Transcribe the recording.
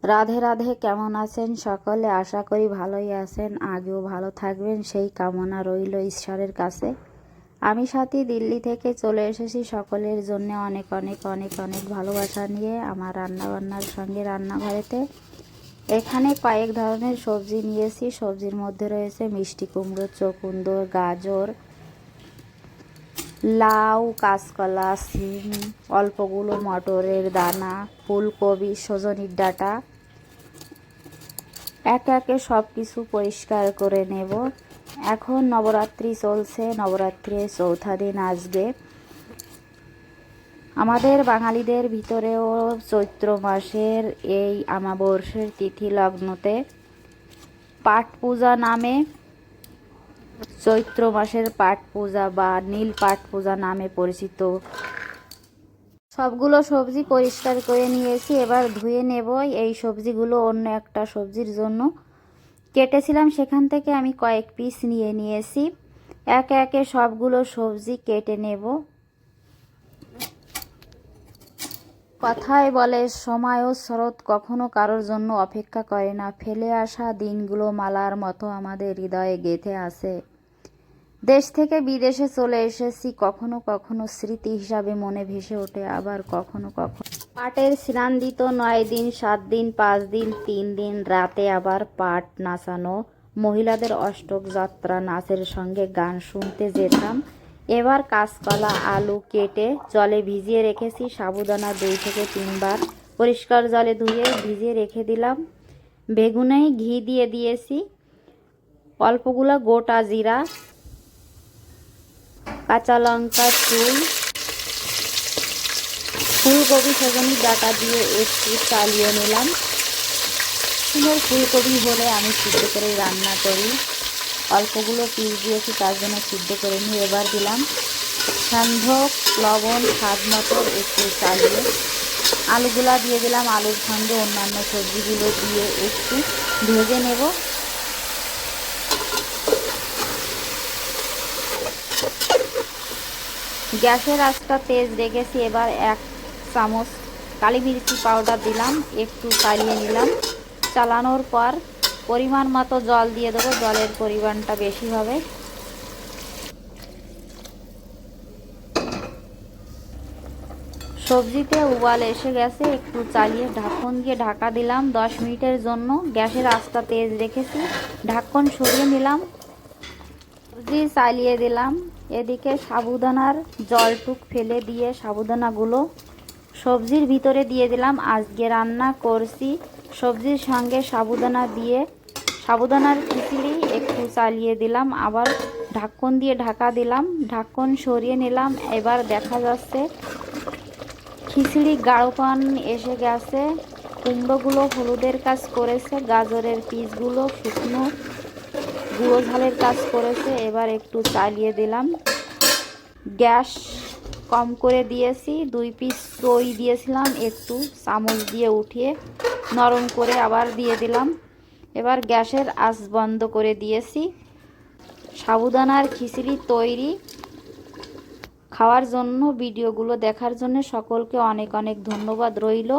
রাধে রাধে। কেমন আছেন সকলে? আশা করি ভালোই আছেন, আগেও ভালো থাকবেন সেই কামনা রইল ঈশ্বরের কাছে। আমি সাথী দিল্লি থেকে চলে এসেছি সকলের জন্য অনেক অনেক অনেক অনেক ভালোবাসা নিয়ে আমার রান্নাবান্নার সঙ্গে রান্নাঘরেতে। এখানে কয়েক ধরনের সবজি নিয়েছি। সবজির মধ্যে রয়েছে মিষ্টি কুমড়ো, চকুন্দর, গাজর, লাউ, কাঁচকলা, সিম, অল্পগুলো মটরের দানা, ফুলকপি, সজনির ডাঁটা। একে একে সব কিছু পরিষ্কার করে নেব। এখন নবরাত্রি চলছে, নবরাত্রির চৌথা দিন আজকে। আমাদের বাঙালিদের ভিতরেও চৈত্র মাসের এই আমাবস্যার তিথি লগ্নতে পাট পূজা নামে, চৈত্র মাসের পাট পূজা বা নীল পাট পূজা নামে পরিচিত। সবগুলো সবজি পরিষ্কার করে নিয়েছি, এবার ধুয়ে নেব। এই সবজিগুলো অন্য একটা সবজির জন্য কেটেছিলাম, সেখান থেকে আমি কয়েক পিস নিয়ে নিয়েছি। একে একে সবগুলো সবজি কেটে নেব। কথায় বলে সময় ও স্রোত কখনো কারোর জন্য অপেক্ষা করে না। ফেলে আসা দিনগুলো মালার মতো আমাদের হৃদয়ে গেঁথে আছে। দেশ থেকে বিদেশে চলে এসেছি, কখনো কখনো স্মৃতি হিসাবে মনে ভেসে ওঠে, আবার কখনো কখনো পাটের স্নান দিত 9 দিন, 7 দিন, 5 দিন, 3 দিন রাতে আবার পাট নাচানো, মহিলাদের অষ্টক যাত্রা নাচের সঙ্গে গান শুনতে যেতাম। এবার কাঁচকলা আলু কেটে জলে ভিজিয়ে রেখেছি। সাবুদানা 2 থেকে 3 বার পরিষ্কার জলে ধুয়ে ভিজিয়ে রেখে দিলাম। বেগুনে ঘি দিয়ে দিয়েছি, অল্পগুলো গোটা জিরা, কাঁচা লঙ্কা চুল, ফুলকপি, সজনির ডাঁটা দিয়ে একটু চালিয়ে নিলাম। সুন্দর ফুলকপি হলে আমি সিদ্ধ করে রান্না করি। অল্পগুলো পিস দিয়েছি, তার জন্য সিদ্ধ করে নিয়ে এবার দিলাম সন্ধক, লবণ, স্বাদ মতো একটু চালিয়ে আলুগুলা দিয়ে দিলাম। আলুর সঙ্গে অন্যান্য সবজিগুলো দিয়ে একটু ভেজে নেব। গ্যাসের আঁচটা তেজ রেখেছি। এবার 1 চামচ কালি মির্চি পাউডার দিলাম, একটু চালিয়ে নিলাম। চালানোর পর পরিমাণ মতো জল দিয়ে দেবো, জলের পরিমাণটা বেশি হবে। সবজিতে উবাল এসে গেছে, একটু চালিয়ে ঢাকন দিয়ে ঢাকা দিলাম 10 মিনিটের জন্য। গ্যাসের আঁচটা তেজ রেখেছি, ঢাকন সরিয়ে নিলাম, সবজি চালিয়ে দিলাম। এদিকে সাবুদানার জলটুক ফেলে দিয়ে সাবুদানাগুলো সবজির ভিতরে দিয়ে দিলাম। আজকে রান্না করছি সবজির সঙ্গে সাবুদানা দিয়ে, সাবুদানার খিচুড়ি একটু চালিয়ে দিলাম, আবার ঢাকন দিয়ে ঢাকা দিলাম, ঢাকন সরিয়ে নিলাম। এবার দেখা যাচ্ছে খিচুড়ি গাঢ়পন এসে গেছে। কুমড়োগুলো হলুদের কাজ করেছে, গাজরের পিসগুলো শুকনো গুঁড়ো ঝালের কাজ করেছে। এবার একটু চালিয়ে দিলাম, গ্যাস কম করে দিয়েছি। 2 পিস দই দিয়েছিলাম, একটু চামচ দিয়ে উঠিয়ে নরম করে আবার দিয়ে দিলাম। এবার গ্যাসের আঁচ বন্ধ করে দিয়েছি। সাবুদানার খিচুড়ি তৈরি। খাওয়ার জন্য ভিডিওগুলো দেখার জন্য সকলকে অনেক অনেক ধন্যবাদ রইল।